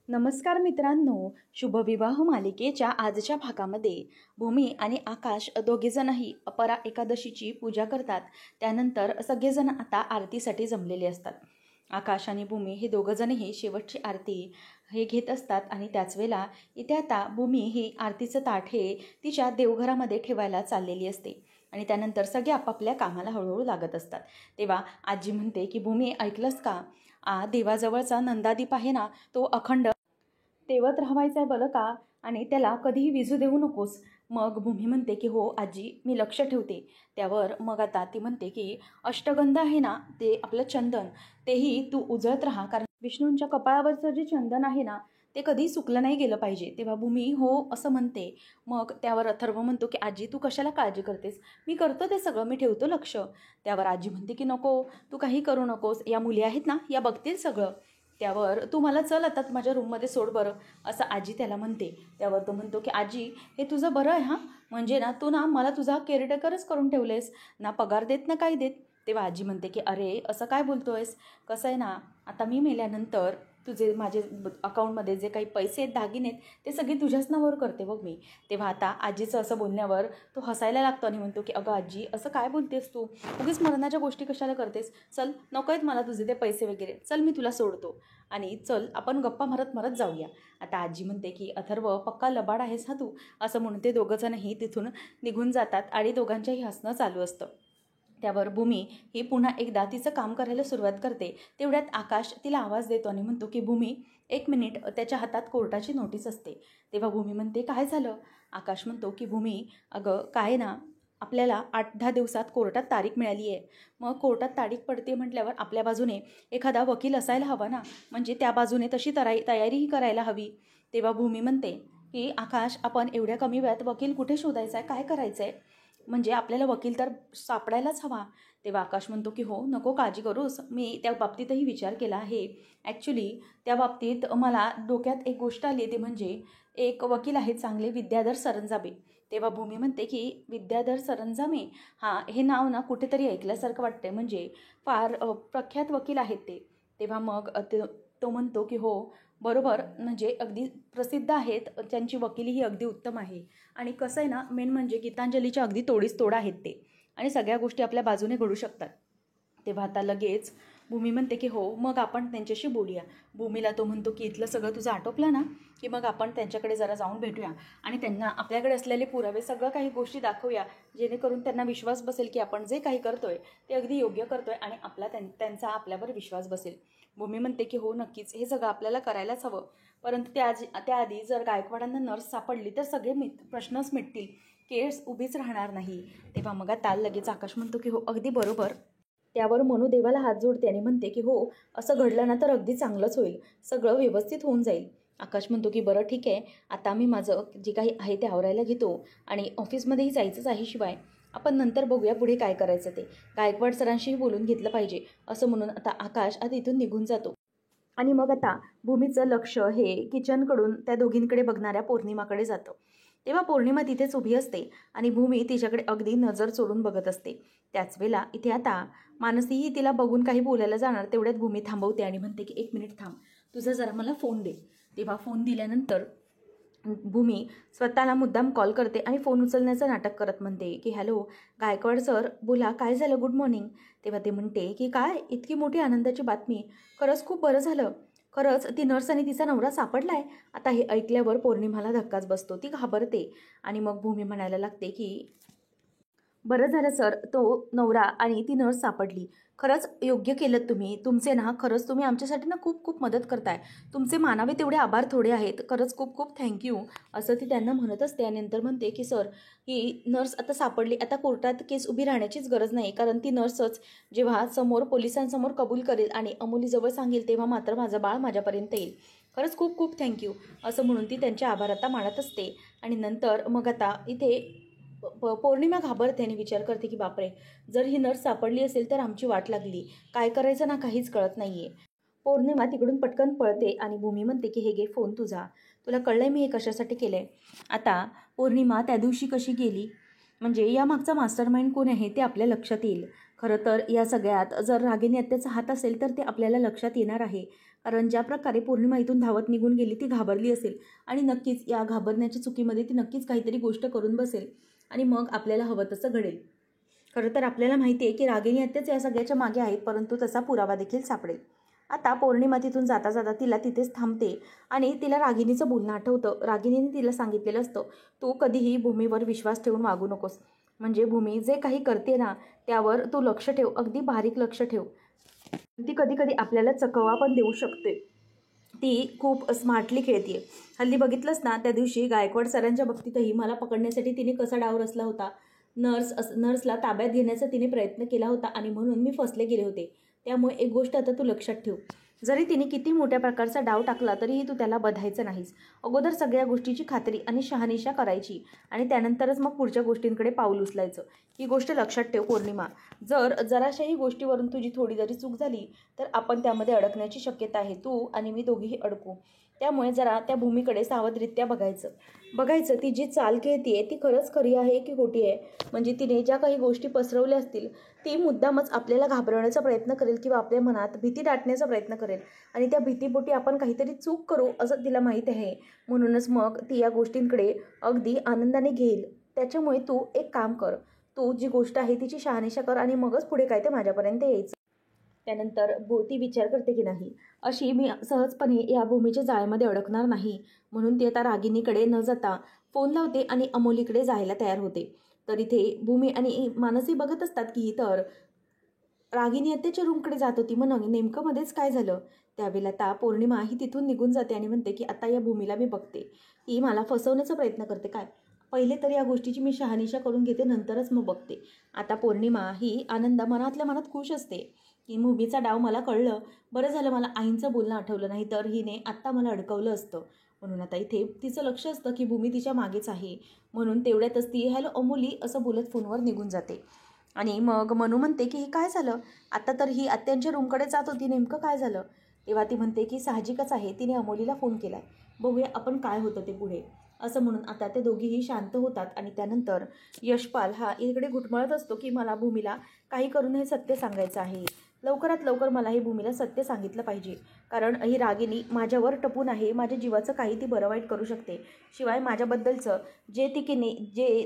नमस्कार मित्रांनो, शुभविवाह मालिकेच्या आजच्या भागामध्ये भूमी आणि आकाश दोघेजणही अपरा एकादशीची पूजा करतात. त्यानंतर सगळेजण आता आरतीसाठी जमलेले असतात. आकाश आणि भूमी हे दोघंजणही शेवटची आरती हे घेत असतात आणि त्याच वेळेला इथे आता भूमी ही आरतीचं ताट हे तिच्या देवघरामध्ये ठेवायला चाललेली असते आणि त्यानंतर सगळे आपापल्या कामाला हळूहळू लागत असतात. तेव्हा आजी म्हणते की भूमी, ऐकलंस का? देवाजवळचा नंदादीप आहे ना, तो अखंड तेवत राहायचं आहे बरं का, आणि त्याला कधीही विझू देऊ नकोस. मग भूमी म्हणते की हो आजी, मी लक्ष ठेवते. त्यावर मग आता ती म्हणते की अष्टगंध आहे ना, ते आपलं चंदन, तेही तू उजळत राहा, कारण विष्णूंच्या कपाळावरचं जे चंदन आहे ना, ते कधी सुकलं नाही गेलं पाहिजे. तेव्हा भूमी हो असं म्हणते. मग त्यावर अथर्व म्हणतो की आजी, तू कशाला काळजी करतेस, मी करतो ते सगळं, मी ठेवतो लक्ष. त्यावर आजी म्हणते की नको, तू काही करू नकोस, या मुली आहेत ना, या बघतील सगळं. त्यावर तू मला चल आता माझ्या रूममध्ये सोड बरं, असं आजी त्याला म्हणते. त्यावर तो म्हणतो की आजी, हे तुझं बरं आहे हां, म्हणजे ना तू ना मला तुझा केअरटेकरच करून ठेवलेस ना, पगार देत ना काही देत. तेव्हा आजी म्हणते की अरे असं काय बोलतोयस, कसं आहे ना, आता मी मेल्यानंतर तुझे माझे अकाउंटमध्ये जे काही पैसे आहेत, दागिने आहेत, ते सगळे तुझ्याच नावावर करते बघ मी. तेव्हा आता आजीचं असं बोलण्यावर तो हसायला लागतो आणि म्हणतो की अगं आजी, असं काय बोलतेस तू, उगीच मरणाच्या गोष्टी कशाला करतेस, चल नको आहेत मला तुझे ते पैसे वगैरे, चल मी तुला सोडतो आणि चल आपण गप्पा मारत मारत जाऊया. आता आजी म्हणते की अथर्व, पक्का लबाड आहेस हा तू, असं म्हणून ते दोघंजणही तिथून निघून जातात आणि दोघांच्याही हसणं चालू असतं. त्यावर भूमी ही पुन्हा एकदा तिचं काम करायला सुरुवात करते. तेवढ्यात आकाश तिला आवाज देतो आणि म्हणतो की भूमी, एक मिनिट. त्याच्या हातात कोर्टाची नोटीस असते. तेव्हा भूमी म्हणते काय झालं? आकाश म्हणतो की भूमी, अगं काय ना, आपल्याला 8-10 दिवसात कोर्टात तारीख मिळाली आहे. मग कोर्टात तारीख पडते म्हटल्यावर आपल्या बाजूने एखादा वकील असायला हवा ना, म्हणजे त्या बाजूने तशी तयारीही करायला हवी. तेव्हा भूमी म्हणते की आकाश, आपण एवढ्या कमी वेळात वकील कुठे शोधायचा आहे, काय करायचं आहे, म्हणजे आपल्याला वकील तर सापडायलाच हवा. तेव्हा आकाश म्हणतो की हो, नको काळजी करूस, मी त्या बाबतीतही विचार केला आहे. ॲक्च्युली त्या बाबतीत मला डोक्यात एक गोष्ट आली, ती म्हणजे एक वकील आहेत चांगले, विद्याधर सरंजामे. तेव्हा भूमी म्हणते की विद्याधर सरंजामे, हां, हे नाव ना कुठेतरी ऐकल्यासारखं वाटते, म्हणजे फार प्रख्यात वकील आहेत ते. तेव्हा मग तो म्हणतो की हो बरोबर, म्हणजे अगदी प्रसिद्ध आहेत, त्यांची वकिलीही अगदी उत्तम आहे. आणि कसं आहे ना, मेन म्हणजे गीतांजलीच्या अगदी तोडीस तोड आहेत ते, आणि सगळ्या गोष्टी आपल्या बाजूने घडू शकतात. तेव्हा आता लगेच भूमी म्हणते की हो, मग आपण त्यांच्याशी बोलूया. भूमीला तो म्हणतो की इथलं सगळं तुझं आटोपलं ना, की मग आपण त्यांच्याकडे जरा जाऊन भेटूया आणि त्यांना आपल्याकडे असलेले पुरावे सगळं काही गोष्टी दाखवूया, जेणेकरून त्यांना विश्वास बसेल की आपण जे काही करतोय ते अगदी योग्य करतोय आणि त्यांचा आपल्यावर विश्वास बसेल. भूमी म्हणते की हो नक्कीच, हे सगळं आपल्याला करायलाच हवं, परंतु त्याआधी जर गायकवाडांना नर्स सापडली तर सगळे प्रश्नच मिटतील, केस उभीच राहणार नाही. तेव्हा मग आता लगेच आकाश म्हणतो की हो अगदी बरोबर. त्यावर मनू देवाला हात जोडते आणि म्हणते की हो, असं घडलं ना तर अगदी चांगलंच होईल, सगळं व्यवस्थित होऊन जाईल. आकाश म्हणतो की बरं ठीक आहे, आता मी माझं जे काही आहे ते आवरायला घेतो आणि ऑफिसमध्येही जायचंच आहे, शिवाय आपण नंतर बघूया पुढे काय करायचं ते, गायकवाड सरांशीही बोलून घेतलं पाहिजे, असं म्हणून आता आकाश आता इथून निघून जातो. आणि मग आता भूमीचं लक्ष हे किचनकडून त्या दोघींकडे बघणाऱ्या पौर्णिमाकडे जातं. तेव्हा पौर्णिमा तिथेच उभी असते आणि भूमी तिच्याकडे अगदी नजर चोरून बघत असते. त्याच वेळेला इथे आता मानसीही तिला बघून काही बोलायला जाणार, तेवढ्यात भूमी थांबवते आणि म्हणते की एक मिनिट थांब, तुझा जरा मला फोन दे. तेव्हा फोन दिल्यानंतर भूमी स्वतःला मुद्दाम कॉल करते आणि फोन उचलण्याचं नाटक करत म्हणते की हॅलो गायकवाड सर, बोला, काय झालं, गुड मॉर्निंग. तेव्हा ते म्हणते की काय इतकी मोठी आनंदाची बातमी, खरंच खूप बरं झालं, खरंच ती नर्स आणि तिचा नवरा सापडलाय. आता हे ऐकल्यावर पौर्णिमाला धक्काच बसतो, ती घाबरते आणि मग भूमी म्हणायला लागते की बरं झालं सर, तो नवरा आणि ती नर्स सापडली, खरंच योग्य केलं तुम्ही, तुमचे ना खरंच तुम्ही आमच्यासाठी ना खूप खूप मदत करताय, तुमचे मानावे तेवढे आभार थोडे आहेत, खरंच खूप खूप थँक्यू, असं ती त्यांना म्हणत असते. आणि नंतर म्हणते की सर, ही नर्स आता सापडली, आता कोर्टात केस उभी राहण्याचीच गरज नाही, कारण ती नर्सच जेव्हा समोर पोलिसांसमोर कबूल करेल आणि अमोलीजवळ सांगेल, तेव्हा मात्र माझं बाळ माझ्यापर्यंत येईल, खरंच खूप खूप थँक्यू, असं म्हणून ती त्यांचे आभार आता मानत असते. आणि नंतर मग आता इथे पौर्णिमा घाबरते आणि विचार करते की बापरे, जर ही नर्स सापडली असेल तर आमची वाट लागली, काय करायचं ना काहीच कळत नाहीये. पौर्णिमा तिकडून पटकन पळते आणि भूमी म्हणते की हे घे फोन तुझा, तुला कळलंय मी हे कशासाठी केलंय. आता पौर्णिमा त्या दिवशी कशी गेली, म्हणजे यामागचा मास्टरमाइंड कोण आहे ते आपल्या लक्षात येईल. खरं तर या सगळ्यात जर रागिनी आत्याचा हात असेल तर ते आपल्याला लक्षात येणार आहे. कारण ज्या प्रकारे पौर्णिमा इथून धावत निघून गेली ती घाबरली असेल आणि नक्कीच या घाबरण्याच्या चुकीमध्ये ती नक्कीच काहीतरी गोष्ट करून बसेल आणि मग आपल्याला हवं तसं घडेल. खरं तर आपल्याला माहिती आहे की रागिनी आत्याच या सगळ्याच्या मागे आहेत, परंतु तसा पुरावा देखील सापडेल. आता पौर्णिमा तिथून जाता जाता तिला तिथेच थांबते आणि तिला रागिनीचं बोलणं आठवतं. रागिनीने तिला सांगितलेलं असतं, तू कधीही भूमीवर विश्वास ठेवून वागू नकोस. म्हणजे भूमी जे काही करते ना त्यावर तू लक्ष ठेव, अगदी बारीक लक्ष ठेव. ती कधी कधी आपल्याला चकवा पण देऊ शकते. ती खूप स्मार्टली खेळते. हल्ली बघितलंस ना त्या दिवशी गायकवाड सरांच्या बाबतीतही मला पकडण्यासाठी तिने कसा डाव रचला होता. नर्सला ताब्यात घेण्याचा तिने प्रयत्न केला होता आणि म्हणून मी फसले गेले होते. त्यामुळे एक गोष्ट आता तू लक्षात ठेव, जरी तिने किती मोठ्या प्रकारचा डाव टाकला तरीही तू त्याला बधायचं नाहीस. अगोदर सगळ्या गोष्टीची खात्री आणि शहानिशा करायची आणि त्यानंतरच मग पुढच्या गोष्टींकडे पाऊल उचलायचं. ही गोष्ट लक्षात ठेव पौर्णिमा. जर जराशाही गोष्टीवरून तुझी थोडी जरी चूक झाली तर आपण त्यामध्ये अडकण्याची शक्यता आहे. तू आणि मी दोघीही अडकू. त्यामुळे जरा त्या भूमीकडे सावधरित्या बघायचं ती जी चाल खेळतीये ती खरंच खरी आहे की खोटी आहे. म्हणजे तिने ज्या काही गोष्टी पसरवल्या असतील ती मुद्दामच आपल्याला घाबरवण्याचा प्रयत्न करेल किंवा आपल्या मनात भीती दाटण्याचा प्रयत्न करेल आणि त्या भीतीपोटी आपण काहीतरी चूक करू असं तिला माहीत आहे. म्हणूनच मग ती या गोष्टींकडे अगदी आनंदाने घेईल. त्याच्यामुळे तू एक काम कर, तू जी गोष्ट आहे तिची शहानिशा कर आणि मगच पुढे काय ते माझ्यापर्यंत यायचं. त्यानंतर ती विचार करते की नाही, अशी मी सहजपणे या भूमीच्या जाळ्यामध्ये अडकणार नाही. म्हणून ती आता रागिनीकडे न जाता फोन लावते आणि अमोलीकडे जायला तयार होते. तर इथे भूमी आणि मानसी बघत असतात की तर रागिनी आत्याच्या रूमकडे जात होती. मग नेमकं मध्येच काय झालं. त्यावेळेला आता पौर्णिमा ही तिथून निघून जाते आणि म्हणते की आता या भूमीला मी बघते, ती मला फसवण्याचा प्रयत्न करते काय. पहिले तर या गोष्टीची मी शहानिशा करून घेते, नंतरच मग बघते. आता पौर्णिमा ही मनातल्या मनात खुश असते की भूमीचा डाव मला कळलं, बरं झालं मला आईंचं बोलणं आठवलं, नाही तर हिने आत्ता मला अडकवलं असतं. म्हणून आता इथे तिचं लक्ष असतं की भूमी तिच्या मागेच आहे. म्हणून तेवढ्यातच ती हॅलो अमोली असं बोलत फोनवर निघून जाते. आणि मग मनू म्हणते की हे काय झालं, आता तर ही आत्यांच्या रूमकडे जात होती, नेमकं काय झालं. तेव्हा ती म्हणते की साहजिकच आहे, तिने अमोलीला फोन केला, बघूया आपण काय होतं ते पुढे. असं म्हणून आता ते दोघीही शांत होतात आणि त्यानंतर यशपाल हा इकडे घुटमळत असतो की मला भूमीला काही करून हे सत्य सांगायचं आहे. लवकरात लवकर मला ही भूमीला सत्य सांगितलं पाहिजे. कारण ही रागिनी माझ्यावर टपून आहे, माझ्या जीवाचं काही ती बरं वाईट करू शकते. शिवाय माझ्याबद्दलचं जे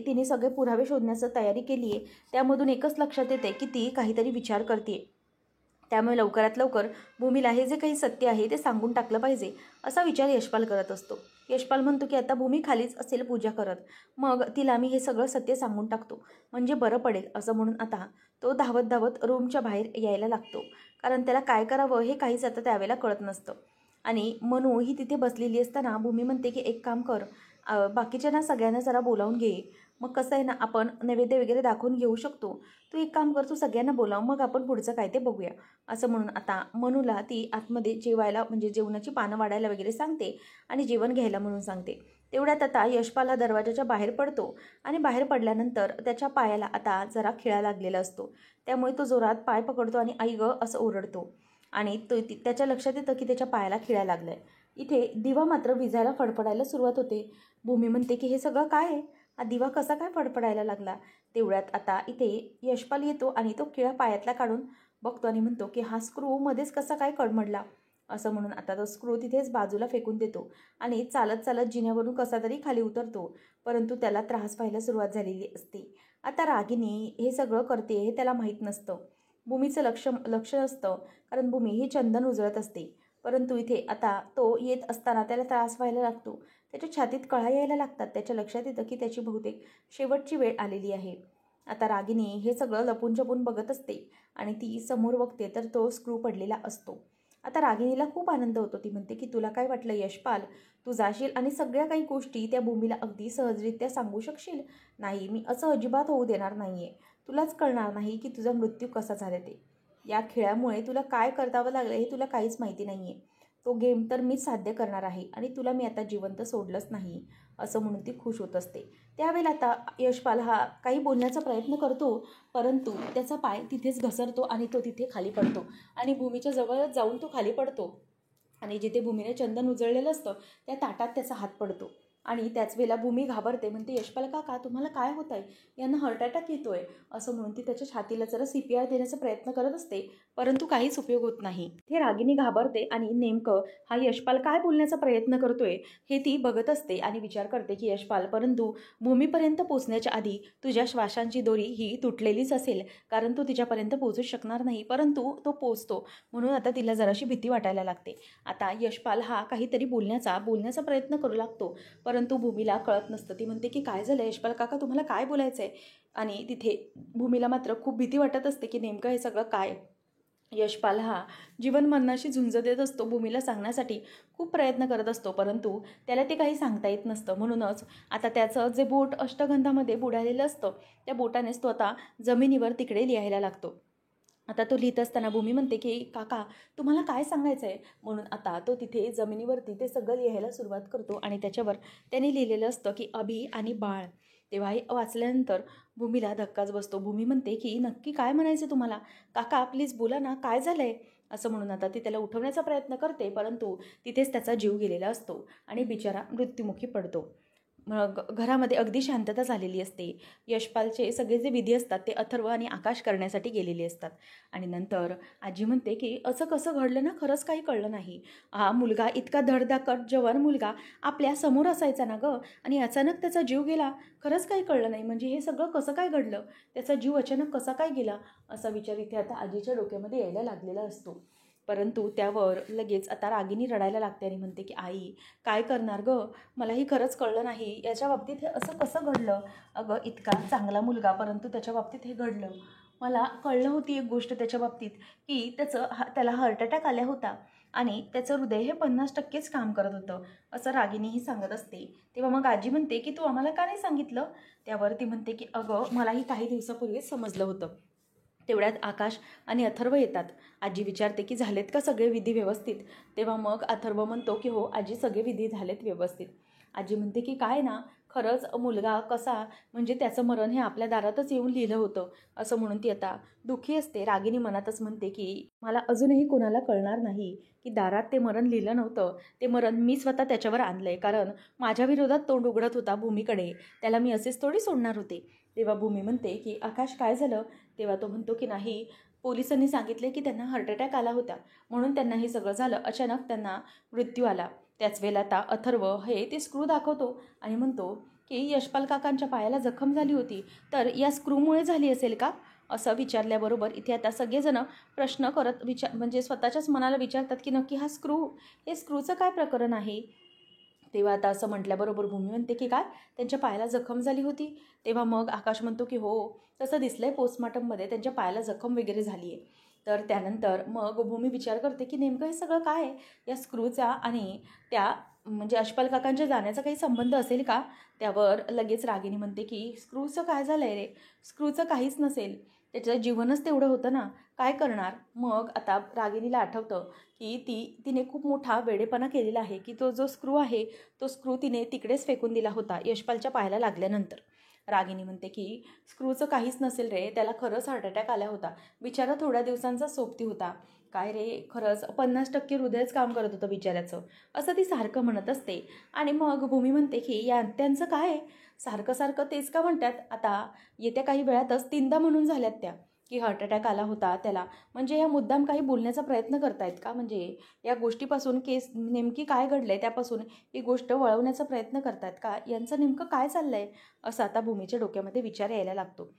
तिने सगळे पुरावे शोधण्याचं तयारी केली आहे त्यामधून एकच लक्षात येते की ती काहीतरी विचार करते. त्यामुळे लवकरात लवकर भूमीला हे जे काही सत्य आहे ते सांगून टाकलं पाहिजे असा विचार यशपाल करत असतो. यशपाल म्हणतो की आता भूमी खालीच असेल पूजा करत, मग तिला मी हे सगळं सत्य सांगून टाकतो म्हणजे बरं पडेल. असं म्हणून आता तो धावत धावत रूमच्या बाहेर यायला लागतो. कारण त्याला काय करावं हे काहीच आता त्यावेळेला कळत नसतं. आणि मनू ही तिथे बसलेली असताना भूमी म्हणते की एक काम कर, बाकीच्यांना सगळ्यांना जरा बोलावून घे. मग कसं आहे ना, आपण नैवेद्य वगैरे दाखवून घेऊ शकतो. तू एक काम कर, तू सगळ्यांना बोलाव, मग आपण पुढचं काय ते बघूया. असं म्हणून आता मनूला ती आतमध्ये जेवायला म्हणजे जेवणाची पानं वाढायला वगैरे सांगते आणि जेवण घ्यायला म्हणून सांगते. तेवढ्यात आता यशपाल हा दरवाजाच्या बाहेर पडतो आणि बाहेर पडल्यानंतर त्याच्या पायाला आता जरा खिळा लागलेला असतो. त्यामुळे तो जोरात पाय पकडतो आणि आई गं असं ओरडतो आणि त्याच्या लक्षात येतं की त्याच्या पायाला खिळा लागलाय. इथे दिवा मात्र विजायला फडफडायला सुरुवात होते. भूमी म्हणते की हे सगळं काय आहे, हा दिवा कसा काय फडफडायला लागला. तेवढ्यात आता इथे यशपाल येतो आणि तो खिळा पायातला काढून बघतो आणि म्हणतो की हा स्क्रू मध्येच कसा काय कडमडला. असं म्हणून आता तो स्क्रू तिथेच बाजूला फेकून देतो आणि चालत चालत जिन्यावरून कसा तरी खाली उतरतो. परंतु त्याला त्रास व्हायला सुरुवात झालेली असते. आता रागिनी हे सगळं करते हे त्याला माहीत नसतं. भूमीचं लक्ष नसतं कारण भूमी ही चंदन उजळत असते. परंतु इथे आता तो येत असताना त्याला त्रास व्हायला लागतो. त्याच्या छातीत कळा यायला लागतात. त्याच्या लक्षात येतं की त्याची बहुतेक शेवटची वेळ आलेली आहे. आता रागिनी हे सगळं लपून छपून बघत असते आणि ती समोर बघते तर तो स्क्रू पडलेला असतो. आता रागिनीला खूप आनंद होतो. ती म्हणते की तुला काय वाटलं यशपाल, तू जाशील आणि सगळ्या काही गोष्टी त्या भूमीला अगदी सहजरित्या सांगू शकशील. नाही, मी असं अजिबात होऊ देणार नाही आहे. तुलाच कळणार नाही की तुझा मृत्यू कसा झाला ते. या खेळामुळे तुला काय करतावं लागलं हे तुला काहीच माहिती नाही आहे. तो गेम तर मीच साध्य करणार आहे आणि तुला मी आता जिवंत सोडलंच नाही. असं म्हणून ती खुश होत असते. त्यावेळेला आता यशपाल हा काही बोलण्याचा प्रयत्न करतो, परंतु त्याचा पाय तिथेच घसरतो आणि तो तिथे खाली पडतो आणि भूमीच्या जवळच जाऊन तो खाली पडतो आणि जिथे भूमीने चंदन उजळलेलं असतं त्या ताटात त्याचा हात पडतो. आणि त्याच वेळेला भूमी घाबरते, म्हणते यशपाल काका तुम्हाला काय होत आहे, यांना हार्ट अटॅक येतोय असं म्हणून ती त्याच्या छातीला जरा CPR देण्याचा प्रयत्न करत असते, परंतु काहीच उपयोग होत नाही. ते रागिनी घाबरते आणि नेमकं हा यशपाल काय बोलण्याचा प्रयत्न करतोय हे ती बघत असते आणि विचार करते की यशपाल, परंतु भूमीपर्यंत पोहोचण्याच्या आधी तुझ्या श्वासांची दोरी ही तुटलेलीच असेल, कारण तू तिच्यापर्यंत पोहोचू शकणार नाही, परंतु तो पोहोचतो. म्हणून आता तिला जराशी भीती वाटायला लागते. आता यशपाल हा काहीतरी बोलण्याचा प्रयत्न करू लागतो, परंतु भूमीला कळत नसतं. ती म्हणते की काय झालं यशपाल काका, तुम्हाला काय बोलायचं आहे. आणि तिथे भूमीला मात्र खूप भीती वाटत असते की नेमकं हे सगळं काय. यशपाल हा जीवन मरणाशी झुंज देत असतो, भूमीला सांगण्यासाठी खूप प्रयत्न करत असतो, परंतु त्याला ते काही सांगता येत नसतं. म्हणूनच आता त्याचं जे बोट अष्टगंधामध्ये बुडालेलं असतं त्या बोटानेच तो आता जमिनीवर तिकडे लिहायला लागतो. आता तो लिहित असताना भूमी म्हणते की काका तुम्हाला काय सांगायचं आहे. म्हणून आता तो तिथे जमिनीवरती ते सगळं लिहायला सुरुवात करतो आणि त्याच्यावर त्याने लिहिलेलं असतं की अभि आणि बाळ. तेव्हा हे वाचल्यानंतर भूमीला धक्काच बसतो. भूमी म्हणते की नक्की काय म्हणायचं तुम्हाला, काका प्लीज बोला ना, काय झालं आहे असं म्हणून आता ती त्याला उठवण्याचा प्रयत्न करते, परंतु तिथेच त्याचा जीव गेलेला असतो आणि बिचारा मृत्युमुखी पडतो. मग घरामध्ये अगदी शांतता झालेली असते. यशपालचे सगळे जे विधी असतात ते अथर्व आणि आकाश करण्यासाठी गेलेले असतात. आणि नंतर आजी म्हणते की असं कसं घडलं ना, खरंच काही कळलं नाही. हा मुलगा इतका धडधाकट जवान मुलगा आपल्या समोर असायचा ना गं, आणि अचानक त्याचा जीव गेला, खरंच काही कळलं नाही. म्हणजे हे सगळं कसं काय घडलं, त्याचा जीव अचानक कसा काय गेला असा विचार इथे आता आजीच्या डोक्यामध्ये यायला लागलेला असतो. परंतु त्यावर लगेच आता रागिनी रडायला लागते आणि म्हणते की आई काय करणार गं, मलाही खरंच कळलं नाही, याच्या बाबतीत हे असं कसं घडलं. अगं इतका चांगला मुलगा, परंतु त्याच्या बाबतीत हे घडलं. मला कळलं होती एक गोष्ट त्याच्या बाबतीत की त्याला हार्ट अटॅक आला होता आणि त्याचं हृदय हे 50%च काम करत होतं असं रागिनीही सांगत असते. तेव्हा मग आजी म्हणते की तू आम्हाला का नाही सांगितलं. त्यावर ती म्हणते की अगं मलाही काही दिवसापूर्वीच समजलं होतं. तेवढ्यात आकाश आणि अथर्व येतात. आजी विचारते की झालेत का सगळे विधी व्यवस्थित. तेव्हा मग अथर्व म्हणतो की हो आजी सगळे विधी झालेत व्यवस्थित. आजी म्हणते की काय ना, खरंच मुलगा कसा, म्हणजे त्याचं मरण हे आपल्या दारातच येऊन लिहिलं होतं असं म्हणून ती आता दुःखी असते. रागिनी मनातच म्हणते की मला अजूनही कोणाला कळणार नाही की दारात ते मरण लिहिलं नव्हतं, ते मरण मी स्वतः त्याच्यावर आणलंय, कारण माझ्या विरोधात तोंड उघडत होता भूमीकडे, त्याला मी असेच थोडी सोडणार होते. तेव्हा भूमी म्हणते की आकाश काय झालं. तेव्हा तो म्हणतो की नाही, पोलिसांनी सांगितले की त्यांना हार्ट अटॅक आला होता, म्हणून त्यांना हे सगळं झालं, अचानक त्यांना मृत्यू आला. त्याच वेळेला आता अथर्व हे ते स्क्रू दाखवतो आणि म्हणतो की यशपाल काकांच्या पायाला जखम झाली होती, तर या स्क्रूमुळे झाली असेल का असं विचारल्याबरोबर इथे आता सगळेजण प्रश्न करत म्हणजे स्वतःच्याच मनाला विचारतात की नक्की हे स्क्रूचं काय प्रकरण आहे. तेव्हा आता असं म्हटल्याबरोबर भूमी म्हणते की काय त्यांच्या पायाला जखम झाली होती. तेव्हा मग आकाश म्हणतो की हो तसं दिसलंय पोस्टमॉर्टममध्ये त्यांच्या पायाला जखम वगैरे झाली आहे. तर त्यानंतर मग भूमी विचार करते की नेमकं हे सगळं काय आहे, या स्क्रूचा आणि त्या म्हणजे यशपाल काकांच्या जाण्याचा काही संबंध असेल का. त्यावर लगेच रागिनी म्हणते की स्क्रूचं काय झालं आहे रे, स्क्रूचं काहीच नसेल, त्याचं जीवनच तेवढं होतं ना, काय करणार. मग आता रागिनीला आठवतं की तिने खूप मोठा वेडेपणा केलेला आहे की तो जो स्क्रू आहे तो स्क्रू तिने तिकडेच फेकून दिला होता यशपालच्या पायाला लागल्यानंतर. रागिनी म्हणते की स्क्रूचं काहीच नसेल रे, त्याला खरंच हार्ट अटॅक आला होता, बिचारा थोड्या दिवसांचा सोबती होता. काय रे, खरंच 50% हृदयच काम करत होतं बिचाऱ्याचं असं ती सारखं म्हणत असते. आणि मग भूमी म्हणते की त्यांचं काय, सारखं सारखं तेच का म्हणतात. आता येत्या काही वेळातच 3दा म्हणून झाल्यात त्या की हार्ट अटॅक आला होता त्याला, म्हणजे या मुद्दाम काही बोलण्याचा प्रयत्न करतायत का, म्हणजे या गोष्टीपासून केस नेमकी काय घडलं आहे त्यापासून ही गोष्ट वळवण्याचा प्रयत्न करतायत का, यांचं नेमकं काय चाललं आहे असं आता भूमीच्या डोक्यामध्ये विचार यायला लागतो.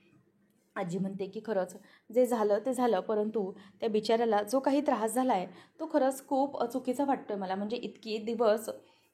आजी म्हणते की खरंच जे झालं ते झालं, परंतु त्या बिचाऱ्याला जो काही त्रास झाला आहे तो खरंच खूप चुकीचा वाटतोय मला. म्हणजे इतके दिवस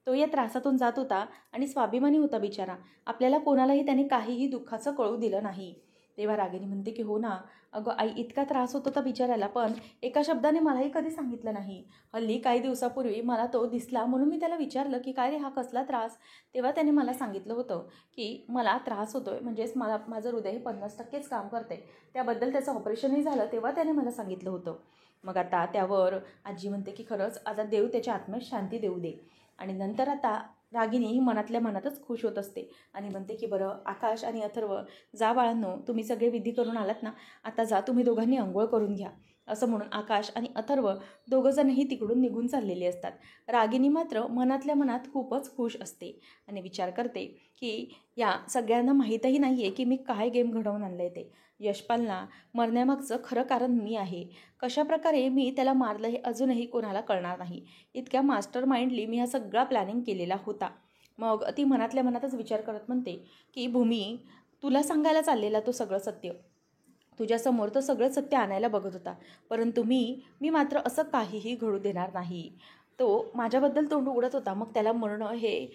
तो या त्रासातून जात होता आणि स्वाभिमानी होता बिचारा, आपल्याला कोणालाही त्याने काहीही दुःखाचं कळू दिलं नाही. तेव्हा रागिनी म्हणते की हो ना अगं आई, इतका त्रास होत होता बिचाऱ्याला, पण एका शब्दाने मलाही कधी सांगितलं नाही. हल्ली काही दिवसापूर्वी मला तो दिसला म्हणून मी त्याला विचारलं की काय रे हा कसला त्रास. तेव्हा त्याने मला सांगितलं होतं की मला त्रास होतोय, म्हणजेच माझं हृदय 50%च काम करते, त्याबद्दल त्याचं ऑपरेशनही झालं, तेव्हा त्याने मला सांगितलं होतं. मग आता त्यावर आजी म्हणते की खरंच आता देव त्याच्या आत्म्यात शांती देऊ दे. आणि नंतर आता रागिनी ही मनातल्या मनातच खुश होत असते आणि म्हणते की बरं आकाश आणि अथर्व जा बाळांनो, तुम्ही सगळे विधी करून आलात ना, आता जा तुम्ही दोघांनी अंघोळ करून घ्या. असं म्हणून आकाश आणि अथर्व दोघंजणही तिकडून निघून चाललेले असतात. रागिनी मात्र मनातल्या मनात खूपच खुश असते आणि विचार करते की या सगळ्यांना माहीतही नाही आहे की मी काय गेम घडवून आणलं आहे ते. यशपालला मरण्यामागचं खरं कारण मी आहे. कशाप्रकारे मी त्याला मारलं हे अजूनही कोणाला कळणार नाही. इतक्या मास्टर माइंडली मी हा सगळा प्लॅनिंग केलेला होता. मग ती मनातल्या मनातच विचार करत म्हणते की भूमी, तुला सांगायला चाललेला तो सगळं सत्य, तुझ्यासमोर तो सगळं सत्य आणायला बघत होता, परंतु मी मात्र असं काहीही घडू देणार नाही. तो माझ्याबद्दल तोंड उघडत होता, मग त्याला मरणं हे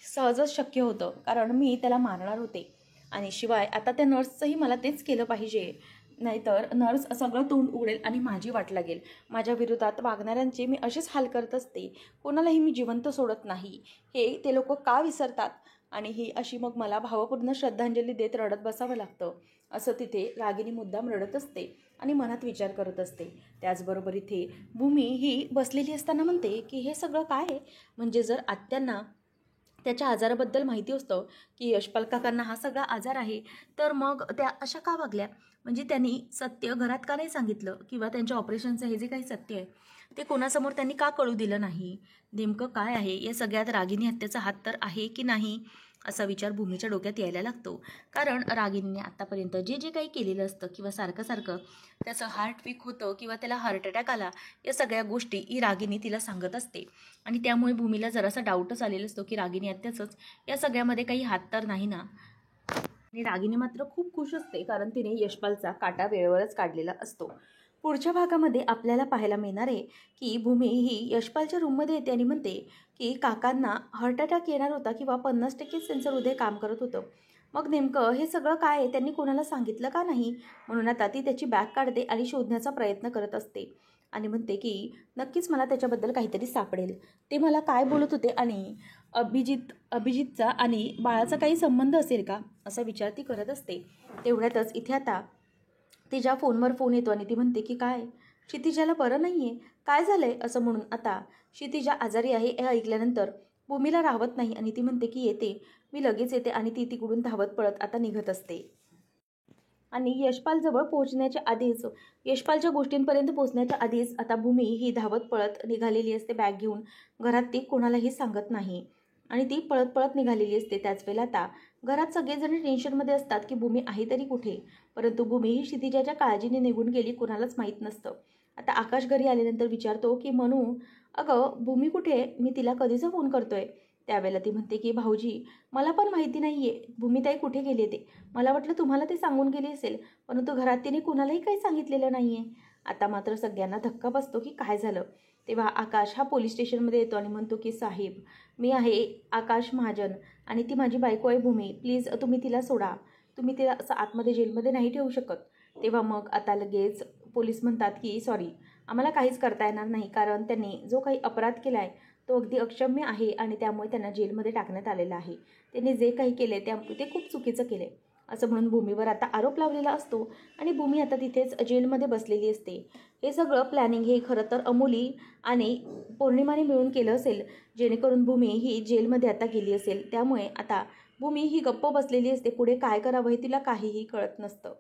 सहजच शक्य होतं, कारण मी त्याला मारणार होते. आणि शिवाय आता त्या नर्सचंही मला तेच केलं पाहिजे, नाहीतर नर्स सगळं तोंड उघडेल आणि माझी वाट लागेल. माझ्या विरोधात वागणाऱ्यांचे मी असेच हाल करत असते, कोणालाही मी जिवंत सोडत नाही. हे ते लोक का विसरतात? आणि ही अशी मग मला भावपूर्ण श्रद्धांजली देत रडत बसावं लागतं. असं तिथे रागिनी मुद्दाम रडत असते आणि मनात विचार करत असते. त्याचबरोबर इथे भूमी ही बसलेली असताना म्हणते की हे सगळं काय आहे? म्हणजे जर आत्यांना त्याच्या आजाराबद्दल माहिती असतं की यशपाल काकांना हा सगळा आजार आहे, तर मग त्या अशा का वागल्या? म्हणजे त्यांनी सत्य घरात का नाही सांगितलं, किंवा त्यांच्या ऑपरेशनचं हे जे काही सत्य आहे ते कोणासमोर त्यांनी का कळू दिलं नाही? नेमकं काय आहे या सगळ्यात? रागिनी हत्येचा हात तर आहे की नाही, असा विचार भूमीच्या डोक्यात यायला लागतो. कारण रागिनीने आत्तापर्यंत जे जे काही केलेलं असतं, किंवा सारखं सारखं त्याचं हार्ट वीक होतं किंवा त्याला हार्ट अटॅक आला, या सगळ्या गोष्टी ही रागिनी तिला सांगत असते. आणि त्यामुळे भूमीला जरासा डाऊटच आलेला असतो की रागिनी हत्याचंच या सगळ्यामध्ये काही हात तर नाही ना. आणि रागिनी मात्र खूप खुश असते, कारण तिने यशपालचा काटा वेळेवरच काढलेला असतो. पुढच्या भागामध्ये आपल्याला पाहायला मिळणार आहे की भूमी ही यशपालच्या रूममध्ये येते आणि म्हणते की काकांना हार्ट अटॅक येणार होता, किंवा 50%च त्यांचं हृदय काम करत होतं. मग नेमकं हे सगळं काय आहे, त्यांनी कोणाला सांगितलं का नाही? म्हणून आता ती त्याची बॅग काढते आणि शोधण्याचा प्रयत्न करत असते आणि म्हणते की नक्कीच मला त्याच्याबद्दल काहीतरी सापडेल. ते मला काय बोलत होते, आणि अभिजितचा आणि बाळाचा काही संबंध असेल का, असा विचार ती करत असते. तेवढ्यातच इथे आता तिच्या फोनवर फोन येतो आणि ती म्हणते की काय, क्षितिजाला बरं नाही आहे, काय झालं आहे? असं म्हणून आता क्षितिजा आजारी आहे हे ऐकल्यानंतर भूमीला राहवत नाही आणि ती म्हणते की येते, मी लगेच येते. आणि ती तिकडून धावत पळत आता निघत असते. आणि यशपालजवळ पोहोचण्याच्या आधीच, यशपालच्या गोष्टींपर्यंत पोहोचण्याच्या आधीच आता भूमी ही धावत पळत निघालेली असते बॅग घेऊन. घरात ती कोणालाही सांगत नाही आणि ती पळत पळत निघालेली असते. त्याच वेळेला आता घरात सगळेजण टेन्शनमध्ये असतात की भूमी आहे तरी कुठे, परंतु भूमी ही क्षितिजाच्या काळजीने निघून गेली कुणालाच माहीत नसतं. आता आकाश घरी आल्यानंतर विचारतो की मनू, अगं भूमी कुठे, मी तिला कधीचा फोन करतोय. त्यावेळेला ती म्हणते की भाऊजी, मला पण माहिती नाही आहे भूमीताई कुठे गेली ते. मला वाटलं तुम्हाला ते सांगून गेली असेल, परंतु घरात तिने कुणालाही काही सांगितलेलं नाही आहे. आता मात्र सगळ्यांना धक्का बसतो की काय झालं. तेव्हा आकाश हा पोलीस स्टेशनमध्ये येतो आणि म्हणतो की साहेब, मी आहे आकाश महाजन आणि ती माझी बायको आहे भूमी, प्लीज तुम्ही तिला सोडा, तुम्ही तिला असं आतमध्ये जेलमध्ये नाही ठेवू शकत. तेव्हा मग आता लगेच पोलीस म्हणतात की सॉरी, आम्हाला काहीच करता येणार नाही, कारण त्यांनी जो काही अपराध केला आहे तो अगदी अक्षम्य आहे आणि त्यामुळे त्यांना जेलमध्ये टाकण्यात आलेला आहे. त्यांनी जे काही केले ते खूप चुकीचं केले, असं म्हणून भूमीवर आता आरोप लावलेला असतो आणि भूमी आता तिथेच जेलमध्ये बसलेली असते. हे सगळं प्लॅनिंग हे खरं तर अमोली आणि पौर्णिमाने मिळून केलं असेल, जेणेकरून भूमी ही जेलमध्ये आता गेली असेल. त्यामुळे आता भूमी ही गप्प बसलेली असते, पुढे काय करावं हे तिला काहीही कळत नसतं.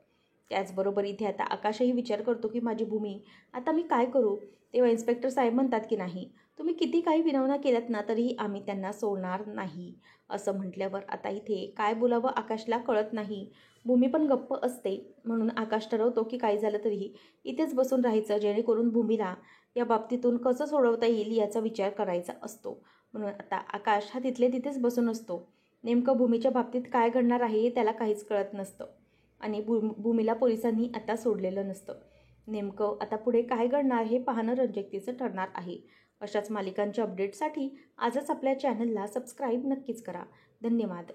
त्याचबरोबर इथे आता आकाशही विचार करतो की माझी भूमी, आता मी काय करू? तेव्हा इन्स्पेक्टर साहेब म्हणतात की नाही, तुम्ही किती काही विनवण्या केल्यात ना तरीही आम्ही त्यांना सोडणार नाही. असं म्हटल्यावर आता इथे काय बोलावं आकाशला कळत नाही. भूमी पण गप्प असते, म्हणून आकाश ठरवतो की काही झालं तरीही इथेच बसून राहायचं, जेणेकरून भूमीला या बाबतीतून कसं सोडवता येईल याचा विचार करायचा असतो. म्हणून आता आकाश हा तिथले तिथेच बसून असतो. नेमकं भूमीच्या बाबतीत काय घडणार आहे हे त्याला काहीच कळत नसतं आणि भूमीला पोलिसांनी आता सोडलेलं नसतं. नेमकं आता पुढे काय घडणार हे पाहणं रंजकतेचं ठरणार आहे. अशाच मालिकांच्या अपडेटसाठी आजच आपल्या चॅनलला सबस्क्राईब नक्कीच करा. धन्यवाद.